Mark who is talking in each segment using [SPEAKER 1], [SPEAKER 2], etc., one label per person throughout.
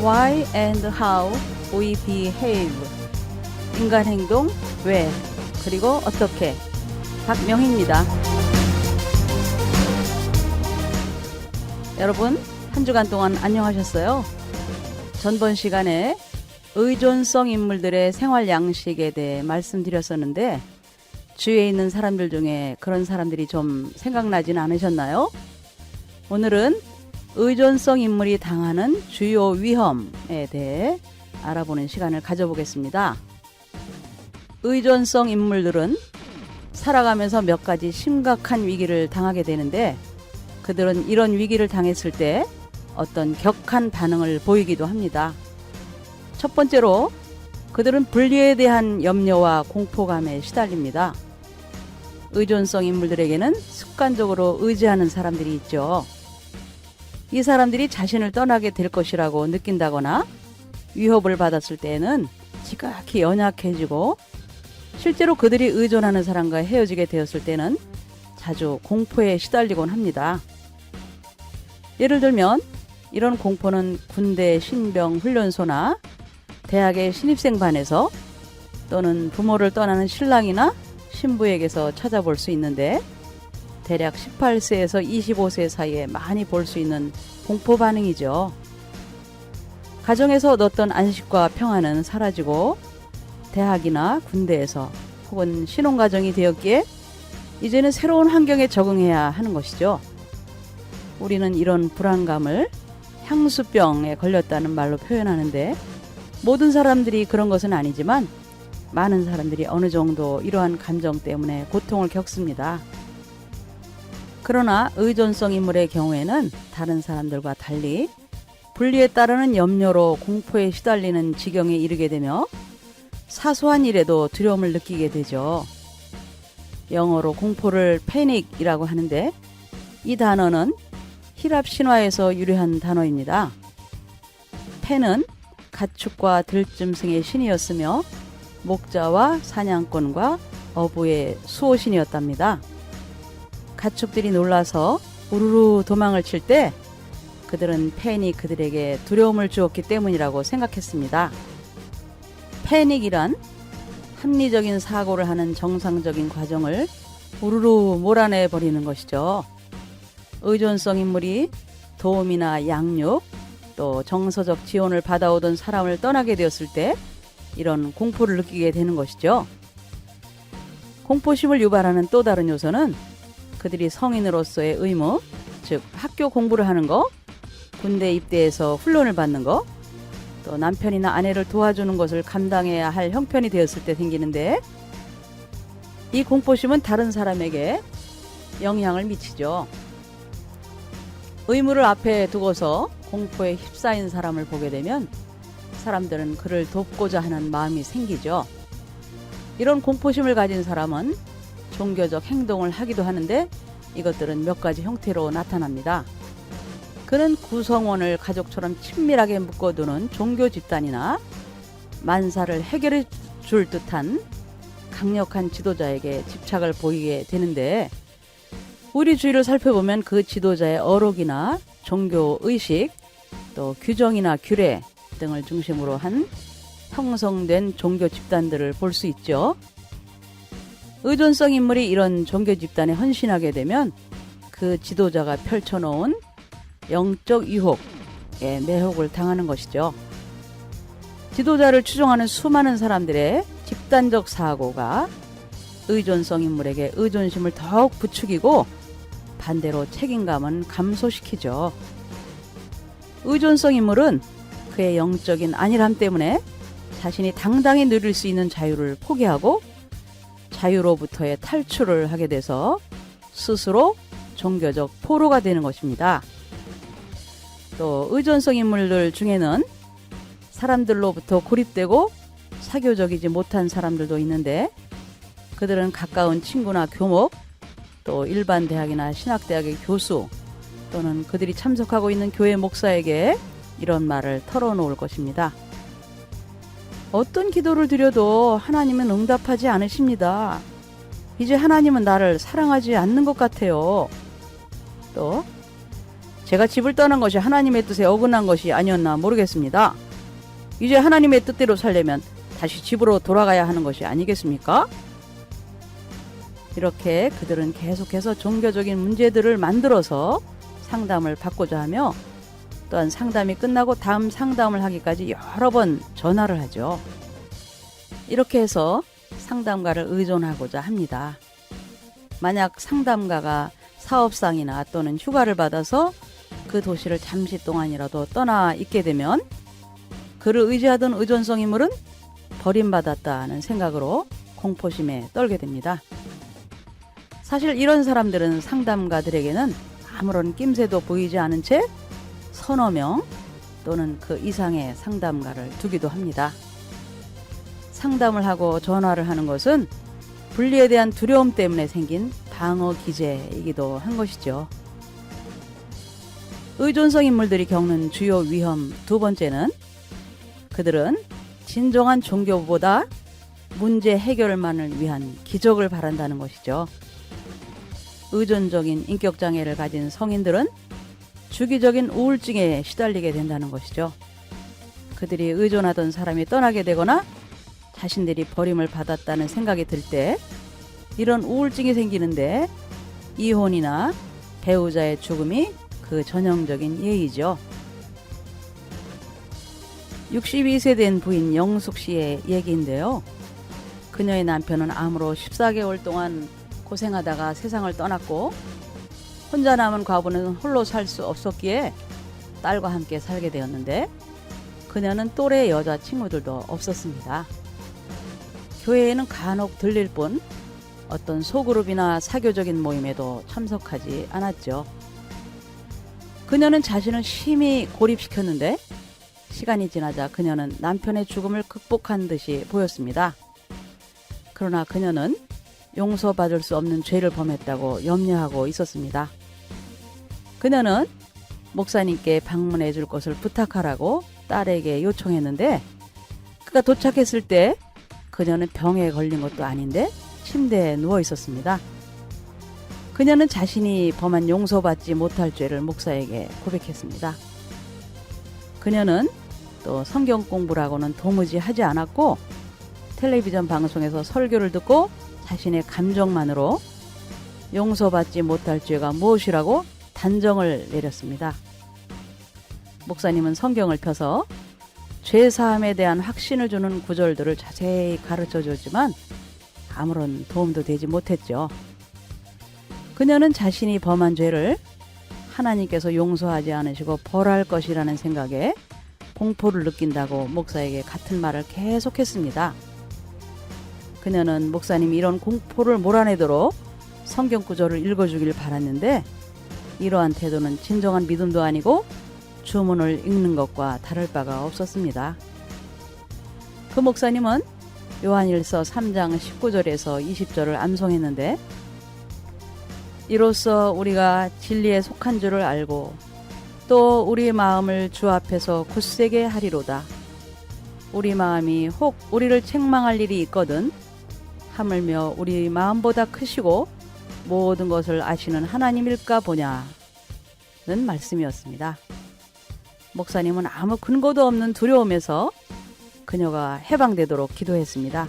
[SPEAKER 1] Why and how we behave. 인간 행동, 왜, 그리고 어떻게. 박명희입니다. 여러분, 한 주간 동안 안녕하셨어요? 전번 시간에 의존성 인물들의 생활 양식에 대해 말씀드렸었는데, 주위에 있는 사람들 중에 그런 사람들이 좀 생각나지는 않으셨나요? 오늘은 의존성 인물이 당하는 주요 위험에 대해 알아보는 시간을 가져보겠습니다. 의존성 인물들은 살아가면서 몇 가지 심각한 위기를 당하게 되는데, 그들은 이런 위기를 당했을 때 어떤 격한 반응을 보이기도 합니다. 첫 번째로 그들은 분리에 대한 염려와 공포감에 시달립니다. 의존성 인물들에게는 습관적으로 의지하는 사람들이 있죠. 이 사람들이 자신을 떠나게 될 것이라고 느낀다거나 위협을 받았을 때에는 지극히 연약해지고, 실제로 그들이 의존하는 사람과 헤어지게 되었을 때는 자주 공포에 시달리곤 합니다. 예를 들면 이런 공포는 군대 신병 훈련소나 대학의 신입생반에서, 또는 부모를 떠나는 신랑이나 신부에게서 찾아볼 수 있는데, 대략 18세에서 25세 사이에 많이 볼 수 있는 공포 반응이죠. 가정에서 얻었던 안식과 평화는 사라지고 대학이나 군대에서 혹은 신혼가정이 되었기에 이제는 새로운 환경에 적응해야 하는 것이죠. 우리는 이런 불안감을 향수병에 걸렸다는 말로 표현하는데, 모든 사람들이 그런 것은 아니지만 많은 사람들이 어느 정도 이러한 감정 때문에 고통을 겪습니다. 그러나 의존성 인물의 경우에는 다른 사람들과 달리 분리에 따르는 염려로 공포에 시달리는 지경에 이르게 되며 사소한 일에도 두려움을 느끼게 되죠. 영어로 공포를 패닉이라고 하는데, 이 단어는 히랍 신화에서 유래한 단어입니다. 팬은 가축과 들짐승의 신이었으며 목자와 사냥꾼과 어부의 수호신이었답니다. 가축들이 놀라서 우르르 도망을 칠 때 그들은 팬이 그들에게 두려움을 주었기 때문이라고 생각했습니다. 패닉이란 합리적인 사고를 하는 정상적인 과정을 우르르 몰아내 버리는 것이죠. 의존성 인물이 도움이나 양육, 또 정서적 지원을 받아오던 사람을 떠나게 되었을 때 이런 공포를 느끼게 되는 것이죠. 공포심을 유발하는 또 다른 요소는 그들이 성인으로서의 의무, 즉 학교 공부를 하는 거, 군대 입대해서 훈련을 받는 거, 또 남편이나 아내를 도와주는 것을 감당해야 할 형편이 되었을 때 생기는데, 이 공포심은 다른 사람에게 영향을 미치죠. 의무를 앞에 두고서 공포에 휩싸인 사람을 보게 되면 사람들은 그를 돕고자 하는 마음이 생기죠. 이런 공포심을 가진 사람은 종교적 행동을 하기도 하는데, 이것들은 몇 가지 형태로 나타납니다. 그는 구성원을 가족처럼 친밀하게 묶어두는 종교 집단이나 만사를 해결해 줄 듯한 강력한 지도자에게 집착을 보이게 되는데, 우리 주위를 살펴보면 그 지도자의 어록이나 종교의식, 또 규정이나 규례 등을 중심으로 한 형성된 종교 집단들을 볼 수 있죠. 의존성 인물이 이런 종교 집단에 헌신하게 되면 그 지도자가 펼쳐놓은 영적 유혹에 매혹을 당하는 것이죠. 지도자를 추종하는 수많은 사람들의 집단적 사고가 의존성 인물에게 의존심을 더욱 부추기고, 반대로 책임감은 감소시키죠. 의존성 인물은 그의 영적인 안일함 때문에 자신이 당당히 누릴 수 있는 자유를 포기하고 자유로부터의 탈출을 하게 돼서 스스로 종교적 포로가 되는 것입니다. 또 의존성 인물들 중에는 사람들로부터 고립되고 사교적이지 못한 사람들도 있는데, 그들은 가까운 친구나 교목, 또 일반 대학이나 신학대학의 교수, 또는 그들이 참석하고 있는 교회 목사에게 이런 말을 털어놓을 것입니다. 어떤 기도를 드려도 하나님은 응답하지 않으십니다. 이제 하나님은 나를 사랑하지 않는 것 같아요. 또 제가 집을 떠난 것이 하나님의 뜻에 어긋난 것이 아니었나 모르겠습니다. 이제 하나님의 뜻대로 살려면 다시 집으로 돌아가야 하는 것이 아니겠습니까? 이렇게 그들은 계속해서 종교적인 문제들을 만들어서 상담을 받고자 하며, 또한 상담이 끝나고 다음 상담을 하기까지 여러 번 전화를 하죠. 이렇게 해서 상담가를 의존하고자 합니다. 만약 상담가가 사업상이나 또는 휴가를 받아서 그 도시를 잠시 동안이라도 떠나 있게 되면 그를 의지하던 의존성 인물은 버림받았다는 생각으로 공포심에 떨게 됩니다. 사실 이런 사람들은 상담가들에게는 아무런 낌새도 보이지 않은 채 서너 명 또는 그 이상의 상담가를 두기도 합니다. 상담을 하고 전화를 하는 것은 분리에 대한 두려움 때문에 생긴 방어 기제이기도 한 것이죠. 의존성 인물들이 겪는 주요 위험 두 번째는 그들은 진정한 종교보다 문제 해결만을 위한 기적을 바란다는 것이죠. 의존적인 인격장애를 가진 성인들은 주기적인 우울증에 시달리게 된다는 것이죠. 그들이 의존하던 사람이 떠나게 되거나 자신들이 버림을 받았다는 생각이 들 때 이런 우울증이 생기는데 이혼이나 배우자의 죽음이 그 전형적인 예이죠. 62세 된 부인 영숙 씨의 얘기인데요. 그녀의 남편은 암으로 14개월 동안 고생하다가 세상을 떠났고 혼자 남은 과부는 홀로 살 수 없었기에 딸과 함께 살게 되었는데 그녀는 또래 여자 친구들도 없었습니다. 교회에는 간혹 들릴 뿐 어떤 소그룹이나 사교적인 모임에도 참석하지 않았죠. 그녀는 자신을 심히 고립시켰는데 시간이 지나자 그녀는 남편의 죽음을 극복한 듯이 보였습니다. 그러나 그녀는 용서받을 수 없는 죄를 범했다고 염려하고 있었습니다. 그녀는 목사님께 방문해 줄 것을 부탁하라고 딸에게 요청했는데 그가 도착했을 때 그녀는 병에 걸린 것도 아닌데 침대에 누워 있었습니다. 그녀는 자신이 범한 용서받지 못할 죄를 목사에게 고백했습니다. 그녀는 또 성경 공부라고는 도무지 하지 않았고 텔레비전 방송에서 설교를 듣고 자신의 감정만으로 용서받지 못할 죄가 무엇이라고 단정을 내렸습니다. 목사님은 성경을 펴서 죄사함에 대한 확신을 주는 구절들을 자세히 가르쳐 줬지만 아무런 도움도 되지 못했죠. 그녀는 자신이 범한 죄를 하나님께서 용서하지 않으시고 벌할 것이라는 생각에 공포를 느낀다고 목사에게 같은 말을 계속했습니다. 그녀는 목사님이 이런 공포를 몰아내도록 성경 구절을 읽어주길 바랐는데 이러한 태도는 진정한 믿음도 아니고 주문을 읽는 것과 다를 바가 없었습니다. 그 목사님은 요한일서 3장 19절에서 20절을 암송했는데 이로써 우리가 진리에 속한 줄을 알고 또 우리 마음을 주 앞에서 굳세게 하리로다. 우리 마음이 혹 우리를 책망할 일이 있거든 하물며 우리 마음보다 크시고 모든 것을 아시는 하나님일까 보냐는 말씀이었습니다. 목사님은 아무 근거도 없는 두려움에서 그녀가 해방되도록 기도했습니다.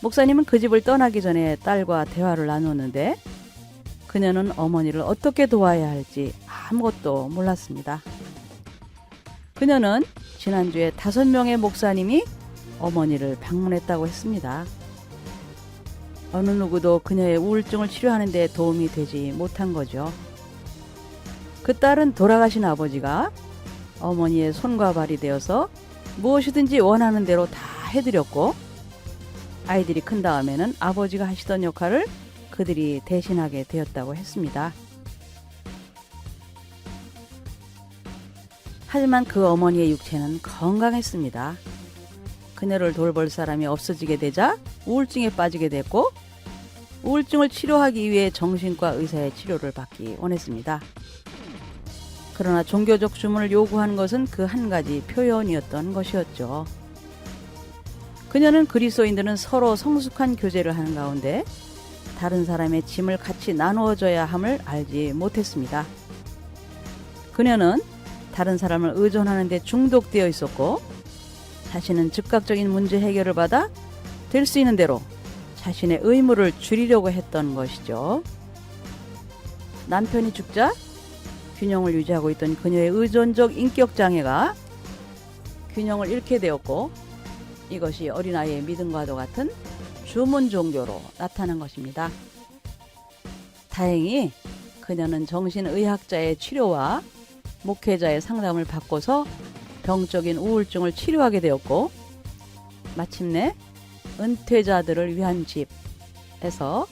[SPEAKER 1] 목사님은 그 집을 떠나기 전에 딸과 대화를 나누었는데 그녀는 어머니를 어떻게 도와야 할지 아무것도 몰랐습니다. 그녀는 지난주에 5명의 목사님이 어머니를 방문했다고 했습니다. 어느 누구도 그녀의 우울증을 치료하는 데 도움이 되지 못한 거죠. 그 딸은 돌아가신 아버지가 어머니의 손과 발이 되어서 무엇이든지 원하는 대로 다 해드렸고 아이들이 큰 다음에는 아버지가 하시던 역할을 그들이 대신하게 되었다고 했습니다. 하지만 그 어머니의 육체는 건강했습니다. 그녀를 돌볼 사람이 없어지게 되자 우울증에 빠지게 됐고 우울증을 치료하기 위해 정신과 의사의 치료를 받기 원했습니다. 그러나 종교적 주문을 요구한 것은 그 한 가지 표현이었던 것이었죠. 그녀는 그리스도인들은 서로 성숙한 교제를 하는 가운데 다른 사람의 짐을 같이 나누어줘야 함을 알지 못했습니다. 그녀는 다른 사람을 의존하는 데 중독되어 있었고 자신은 즉각적인 문제 해결을 받아 될 수 있는 대로 자신의 의무를 줄이려고 했던 것이죠. 남편이 죽자 균형을 유지하고 있던 그녀의 의존적 인격 장애가 균형을 잃게 되었고 이것이 어린아이의 믿음과도 같은 주문 종교로 나타난 것입니다. 다행히 그녀는 정신의학자의 치료와 목회자의 상담을 받고서 병적인 우울증을 치료하게 되었고 마침내 은퇴자들을 위한 집에서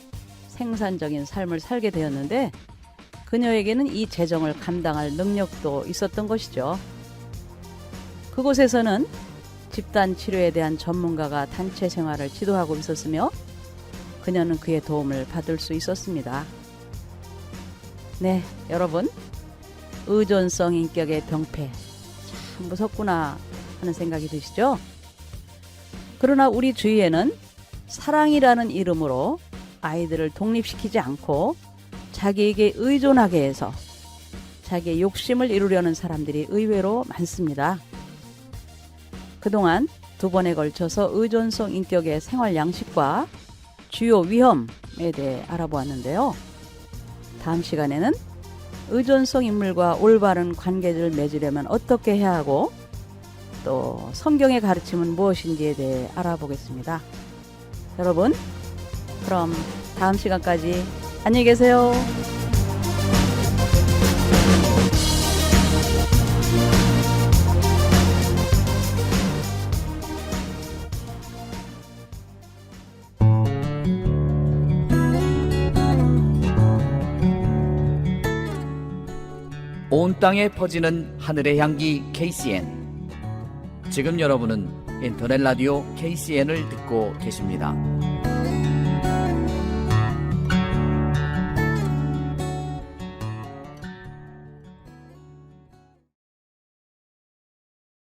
[SPEAKER 1] 생산적인 삶을 살게 되었는데 그녀에게는 이 재정을 감당할 능력도 있었던 것이죠. 그곳에서는 집단 치료에 대한 전문가가 단체 생활을 지도하고 있었으며 그녀는 그의 도움을 받을 수 있었습니다. 네, 여러분, 의존성 인격의 병폐 참 무섭구나 하는 생각이 드시죠? 그러나 우리 주위에는 사랑이라는 이름으로 아이들을 독립시키지 않고 자기에게 의존하게 해서 자기의 욕심을 이루려는 사람들이 의외로 많습니다. 그동안 2번에 걸쳐서 의존성 인격의 생활 양식과 주요 위험에 대해 알아보았는데요. 다음 시간에는 의존성 인물과 올바른 관계를 맺으려면 어떻게 해야 하고 또 성경의 가르침은 무엇인지에 대해 알아보겠습니다. 여러분, 그럼 다음 시간까지 안녕히 계세요.
[SPEAKER 2] 온 땅에 퍼지는 하늘의 향기 KCN. 지금 여러분은 인터넷 라디오 KCN을 듣고 계십니다.